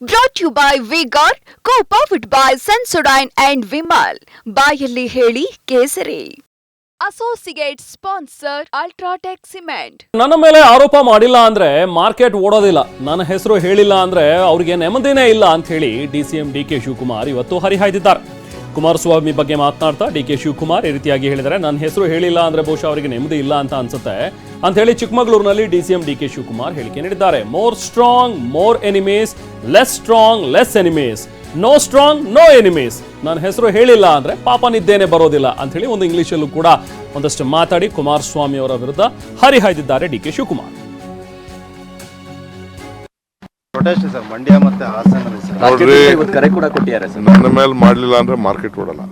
Brought to you by Vigor, co-powered by Sensodyne and Vimal. ಬಾಯಲ್ಲಿ ಹೇಳಿ ಕೇಸರಿ. Associate sponsor UltraTech cement. ನನ್ನ ಮೇಲೆ ಆರೋಪ ಮಾಡಿಲ್ಲ ಅಂದ್ರೆ ಮಾರ್ಕೆಟ್ ಓಡೋದಿಲ್ಲ, ನನ್ನ ಹೆಸರು ಹೇಳಿಲ್ಲ ಅಂದ್ರೆ ಅವ್ರಿಗೆ ನೆಮ್ಮದಿನೇ ಇಲ್ಲ ಅಂತ ಹೇಳಿ ಡಿಸಿಎಂ ಡಿಕೆ ಶಿವಕುಮಾರ್ ಇವತ್ತು ಹರಿಹಾಯ್ದಿದ್ದಾರೆ. ಕುಮಾರಸ್ವಾಮಿ ಬಗ್ಗೆ ಮಾತನಾಡ್ತಾ ಡಿಕೆ ಶಿವಕುಮಾರ್ ಈ ರೀತಿಯಾಗಿ ಹೇಳಿದರೆ, ನನ್ನ ಹೆಸರು ಹೇಳಿಲ್ಲ ಅಂದ್ರೆ ಬಹುಶಃ ಅವರಿಗೆ ನೆಮ್ಮದಿ ಇಲ್ಲ ಅಂತ ಅನ್ಸುತ್ತೆ ಅಂತ ಹೇಳಿ ಚಿಕ್ಕಮಗಳೂರಿನಲ್ಲಿ ಡಿಸಿಎಂ ಡಿಕೆ ಶಿವಕುಮಾರ್ ಹೇಳಿಕೆ ನೀಡಿದ್ದಾರೆ. More strong more enemies, less strong less enemies, no strong no enemies. ನನ್ನ ಹೆಸರು ಹೇಳಿಲ್ಲ ಅಂದ್ರೆ ಪಾಪ ನಿದ್ದೇನೆ ಬರೋದಿಲ್ಲ ಅಂತ ಹೇಳಿ ಒಂದು ಇಂಗ್ಲಿಷಲ್ಲೂ ಕೂಡ ಒಂದಷ್ಟು ಮಾತಾಡಿ ಕುಮಾರಸ್ವಾಮಿ ಅವರ ವಿರುದ್ಧ ಹರಿಹಾಯ್ದಿದ್ದಾರೆ ಡಿಕೆ ಶಿವಕುಮಾರ್. ಸರ್ ಮಂಡ್ಯ ಮತ್ತೆ ಹಾಸನಲ್ಲಿ ಕರೆ ಕೂಡ ಕೊಟ್ಟಿದ್ದಾರೆ ಸರ್. ನನ್ನ ಮೇಲೆ ಮಾಡಲಿಲ್ಲ ಅಂದ್ರೆ ಮಾರ್ಕೆಟ್ ಓಡಲ್ಲ,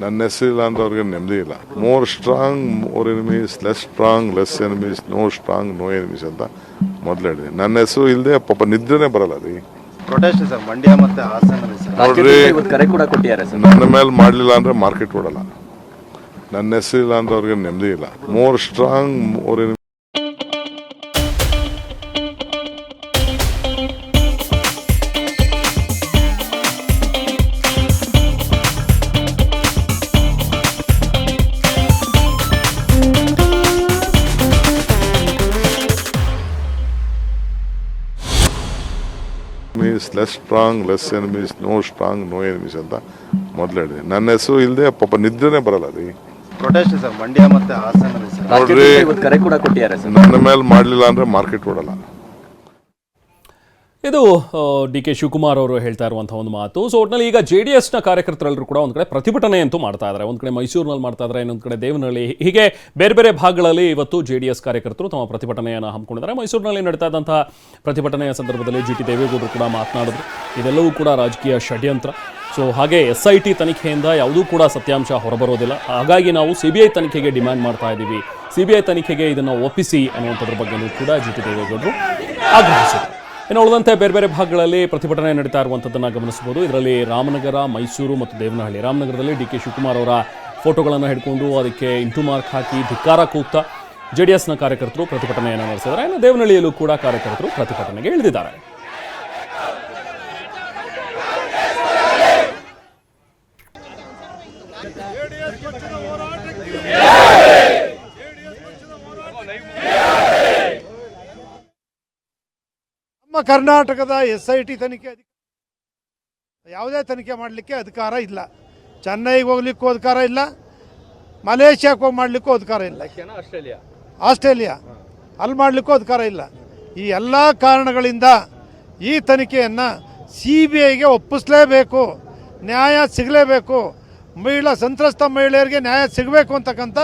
ನನ್ನ ಹೆಸರಿಲ್ಲ ಅಂದ್ರೆ ಅವ್ರಿಗೆ ನೆಮ್ಮದಿ ಇಲ್ಲ. More strong more enemies, less strong less enemies, no strong no enemies ಅಂತ ಮೊದಲು ಹೇಳಿದೆ. ನನ್ನ ಹೆಸರು ಇಲ್ಲದೆ ಪಾಪ ನಿದ್ರೆನೇ ಬರಲ್ಲ ರೀ. ಪ್ರೊಟೆಸ್ಟ್ ಸರ್ ಮಂಡ್ಯ ಮತ್ತೆ ಹಾಸನಲ್ಲಿ ನೋಡ್ರಿ, ಕರೆ ಕೂಡ ಕೊಟ್ಟಿದ್ದಾರೆ ಸರ್. ನನ್ನ ಮೇಲೆ ಮಾಡಲಿಲ್ಲ ಅಂದ್ರೆ ಮಾರ್ಕೆಟ್ ಓಡಲ್ಲ, ನನ್ನ ಹೆಸರಿಲ್ಲ ಅಂದ್ರೆ ಅವ್ರಿಗೆ ನೆಮ್ಮದಿ ಇಲ್ಲ. More strong more enemies. Less strong less enemies, no strong no enemies ಅಂತ ಮೊದಲು ಹೇಳಿದೆ. ನನ್ನ ಹೆಸರು ಇಲ್ಲದೆ ಪಾಪ ನಿದ್ರೆನೇ ಬರಲ್ಲ ರೀ. ಪ್ರೊಟೆಸ್ಟ್ ಸರ್ ಮಂಡ್ಯ ಮತ್ತೆ ಹಾಸನಲ್ಲಿ ನೋಡ್ರಿ, ಕರೆ ಕೂಡ ಕೊಟ್ಟಿದ್ದಾರೆ ಸರ್. ನನ್ನ ಮೇಲೆ ಮಾಡಲಿಲ್ಲ ಅಂದ್ರೆ ಮಾರ್ಕೆಟ್ ಓಡಲ್ಲ. ಇದು ಡಿ ಕೆ ಶಿವಕುಮಾರ್ ಅವರು ಹೇಳ್ತಾ ಇರುವಂತಹ ಒಂದು ಮಾತು. ಸೊ ಒಟ್ಟಿನಲ್ಲಿ ಈಗ JDSನ ಕಾರ್ಯಕರ್ತರೆಲ್ಲರೂ ಕೂಡ ಒಂದು ಕಡೆ ಪ್ರತಿಭಟನೆ ಅಂತೂ ಮಾಡ್ತಾ ಇದ್ದಾರೆ. ಒಂದು ಕಡೆ ಮೈಸೂರಿನಲ್ಲಿ ಮಾಡ್ತಾ ಇದ್ದಾರೆ, ಇನ್ನೊಂದು ಕಡೆ ದೇವನಹಳ್ಳಿ, ಹೀಗೆ ಬೇರೆ ಬೇರೆ ಭಾಗಗಳಲ್ಲಿ ಇವತ್ತು JDS ಕಾರ್ಯಕರ್ತರು ತಮ್ಮ ಪ್ರತಿಭಟನೆಯನ್ನು ಹಮ್ಮಿಕೊಂಡಿದ್ದಾರೆ. ಮೈಸೂರಿನಲ್ಲಿ ನಡೀತಾ ಇದ್ದಂತಹ ಪ್ರತಿಭಟನೆಯ ಸಂದರ್ಭದಲ್ಲಿ GT ದೇವೇಗೌಡರು ಕೂಡ ಮಾತನಾಡಿದ್ರು. ಇದೆಲ್ಲವೂ ಕೂಡ ರಾಜಕೀಯ ಷಡ್ಯಂತ್ರ. ಸೊ ಹಾಗೆ SIT ತನಿಖೆಯಿಂದ ಯಾವುದೂ ಕೂಡ ಸತ್ಯಾಂಶ ಹೊರಬರೋದಿಲ್ಲ, ಹಾಗಾಗಿ ನಾವು CBI ತನಿಖೆಗೆ ಡಿಮ್ಯಾಂಡ್ ಮಾಡ್ತಾ ಇದ್ದೀವಿ, CBI ತನಿಖೆಗೆ ಇದನ್ನು ಒಪ್ಪಿಸಿ ಅನ್ನುವಂಥದ್ರ ಬಗ್ಗೆಯೂ ಕೂಡ GT ದೇವೇಗೌಡರು ಆಗ್ರಹಿಸಿದರು. ಇನ್ನು ಉಳಿದಂತೆ ಬೇರೆ ಬೇರೆ ಭಾಗಗಳಲ್ಲಿ ಪ್ರತಿಭಟನೆ ನಡೀತಾ ಇರುವಂಥದ್ದನ್ನು ಗಮನಿಸಬಹುದು. ಇದರಲ್ಲಿ ರಾಮನಗರ, ಮೈಸೂರು ಮತ್ತು ದೇವನಹಳ್ಳಿ. ರಾಮನಗರದಲ್ಲಿ ಡಿ ಕೆ ಶಿವಕುಮಾರ್ ಅವರ ಫೋಟೋಗಳನ್ನು ಹಿಡ್ಕೊಂಡು ಅದಕ್ಕೆ ಇಂಟು ಮಾರ್ಕ್ ಹಾಕಿ ಧಿಕ್ಕಾರ ಕೂಗ್ತಾ JDSನ ಕಾರ್ಯಕರ್ತರು ಪ್ರತಿಭಟನೆಯನ್ನು ನಡೆಸಿದ್ದಾರೆ. ಇನ್ನು ದೇವನಹಳ್ಳಿಯಲ್ಲೂ ಕೂಡ ಕಾರ್ಯಕರ್ತರು ಪ್ರತಿಭಟನೆಗೆ ಇಳಿದಿದ್ದಾರೆ. ನಮ್ಮ ಕರ್ನಾಟಕದ SIT ತನಿಖೆ ಯಾವುದೇ ತನಿಖೆ ಮಾಡಲಿಕ್ಕೆ ಅಧಿಕಾರ ಇಲ್ಲ. ಚೆನ್ನೈಗೆ ಹೋಗ್ಲಿಕ್ಕೂ ಅಧಿಕಾರ ಇಲ್ಲ, ಮಲೇಷ್ಯಾಕ್ಕೆ ಹೋಗಿ ಮಾಡಲಿಕ್ಕೂ ಅಧಿಕಾರ ಇಲ್ಲ, ಆಸ್ಟ್ರೇಲಿಯಾ ಅಲ್ಲಿ ಮಾಡಲಿಕ್ಕೂ ಅಧಿಕಾರ ಇಲ್ಲ. ಈ ಎಲ್ಲ ಕಾರಣಗಳಿಂದ ಈ ತನಿಖೆಯನ್ನು CBIಗೆ ಒಪ್ಪಿಸಲೇಬೇಕು, ನ್ಯಾಯ ಸಿಗಲೇಬೇಕು, ಸಂತ್ರಸ್ತ ಮಹಿಳೆಯರಿಗೆ ನ್ಯಾಯ ಸಿಗಬೇಕು ಅಂತಕ್ಕಂಥ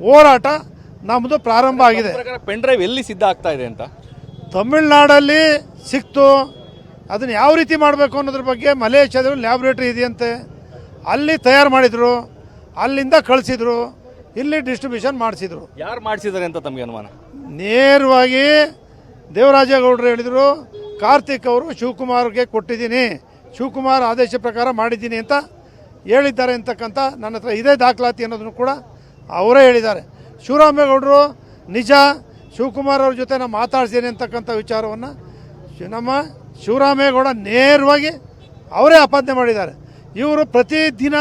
ಹೋರಾಟ ನಮ್ಮದು ಪ್ರಾರಂಭ ಆಗಿದೆ. ಪೆನ್ ಡ್ರೈವ್ ಎಲ್ಲಿ ಸಿದ್ಧ ಆಗ್ತಾ ಇದೆ ಅಂತ ತಮಿಳ್ನಾಡಲ್ಲಿ ಸಿಕ್ತು. ಅದನ್ನು ಯಾವ ರೀತಿ ಮಾಡಬೇಕು ಅನ್ನೋದ್ರ ಬಗ್ಗೆ ಮಲೇಷ್ಯಾದಲ್ಲಿ ಲ್ಯಾಬ್ರೇಟ್ರಿ ಇದೆಯಂತೆ, ಅಲ್ಲಿ ತಯಾರು ಮಾಡಿದರು, ಅಲ್ಲಿಂದ ಕಳಿಸಿದ್ರು, ಇಲ್ಲಿ ಡಿಸ್ಟ್ರಿಬ್ಯೂಷನ್ ಮಾಡಿಸಿದ್ರು. ಯಾರು ಮಾಡಿಸಿದ್ದಾರೆ ಅಂತ ತಮಗೆ ಅನುಮಾನ? ನೇರವಾಗಿ ದೇವರಾಜೇಗೌಡರು ಹೇಳಿದರು, ಕಾರ್ತಿಕ್ ಅವರು ಶಿವಕುಮಾರ್ಗೆ ಕೊಟ್ಟಿದ್ದೀನಿ, ಶಿವಕುಮಾರ್ ಆದೇಶ ಪ್ರಕಾರ ಮಾಡಿದ್ದೀನಿ ಅಂತ ಹೇಳಿದ್ದಾರೆ ಅಂತಕ್ಕಂಥ ನನ್ನ ಹತ್ರ ಇದೇ ದಾಖಲಾತಿ ಅನ್ನೋದನ್ನು ಕೂಡ ಅವರೇ ಹೇಳಿದ್ದಾರೆ. ಶಿವರಾಮೇಗೌಡರು ನಿಜ ಶಿವಕುಮಾರ್ ಅವ್ರ ಜೊತೆ ನಾನು ಮಾತಾಡ್ತೀನಿ ಅಂತಕ್ಕಂಥ ವಿಚಾರವನ್ನು ನಮ್ಮ ಶಿವರಾಮೇಗೌಡ ನೇರವಾಗಿ ಅವರೇ ಆಪಾದನೆ ಮಾಡಿದ್ದಾರೆ. ಇವರು ಪ್ರತಿದಿನ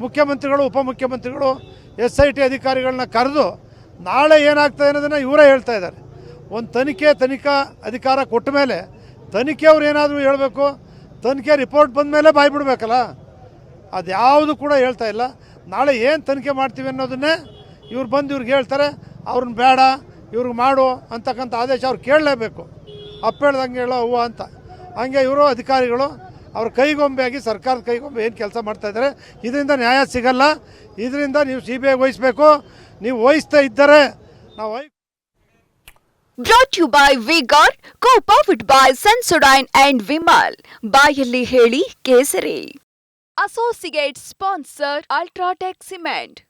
ಮುಖ್ಯಮಂತ್ರಿಗಳು, ಉಪಮುಖ್ಯಮಂತ್ರಿಗಳು SIT ಅಧಿಕಾರಿಗಳನ್ನ ಕರೆದು ನಾಳೆ ಏನಾಗ್ತದೆ ಅನ್ನೋದನ್ನು ಇವರೇ ಹೇಳ್ತಾ ಇದ್ದಾರೆ. ಒಂದು ತನಿಖಾ ಅಧಿಕಾರ ಕೊಟ್ಟ ಮೇಲೆ ತನಿಖೆಯವ್ರು ಏನಾದರೂ ಹೇಳಬೇಕು, ತನಿಖೆ ರಿಪೋರ್ಟ್ ಬಂದ ಮೇಲೆ ಬಾಯ್ಬಿಡ್ಬೇಕಲ್ಲ, ಅದು ಯಾವುದು ಕೂಡ ಹೇಳ್ತಾ ಇಲ್ಲ. ನಾಳೆ ಏನು ತನಿಖೆ ಮಾಡ್ತೀವಿ ಅನ್ನೋದನ್ನೇ ಇವ್ರು ಬಂದು ಇವ್ರಿಗೆ ಹೇಳ್ತಾರೆ, ಅವ್ರನ್ನ ಬೇಡ ಇವ್ರಿಗೆ ಮಾಡು ಅಂತಕ್ಕಂಥ ಆದೇಶ ಅವ್ರು ಕೇಳಲೇಬೇಕು. ಅಪ್ಪ ಹೇಳ್ದಂಗೆ ಹೇಳೋ ಹೂವು ಅಂತ. ಹಂಗೆ ಇವರು ಅಧಿಕಾರಿಗಳು ಅವ್ರ ಕೈಗೊಂಬೆಯಾಗಿ ಸರ್ಕಾರದ ಕೈಗೊಂಬೆ ಏನು ಕೆಲಸ ಮಾಡ್ತಾಯಿದ್ದಾರೆ. ಇದರಿಂದ ನ್ಯಾಯ ಸಿಗಲ್ಲ, ಇದರಿಂದ ನೀವು CBIಗೆ ವಹಿಸಬೇಕು. ನೀವು ವಹಿಸ್ತಾ ಇದ್ದರೆ ನಾವು Brought to you by Vigor, co-powered by Sensodyne and Vimal. ಬಾಯಲ್ಲಿ ಹೇಳಿ ಕೇಸರಿ. Associate sponsor UltraTech cement.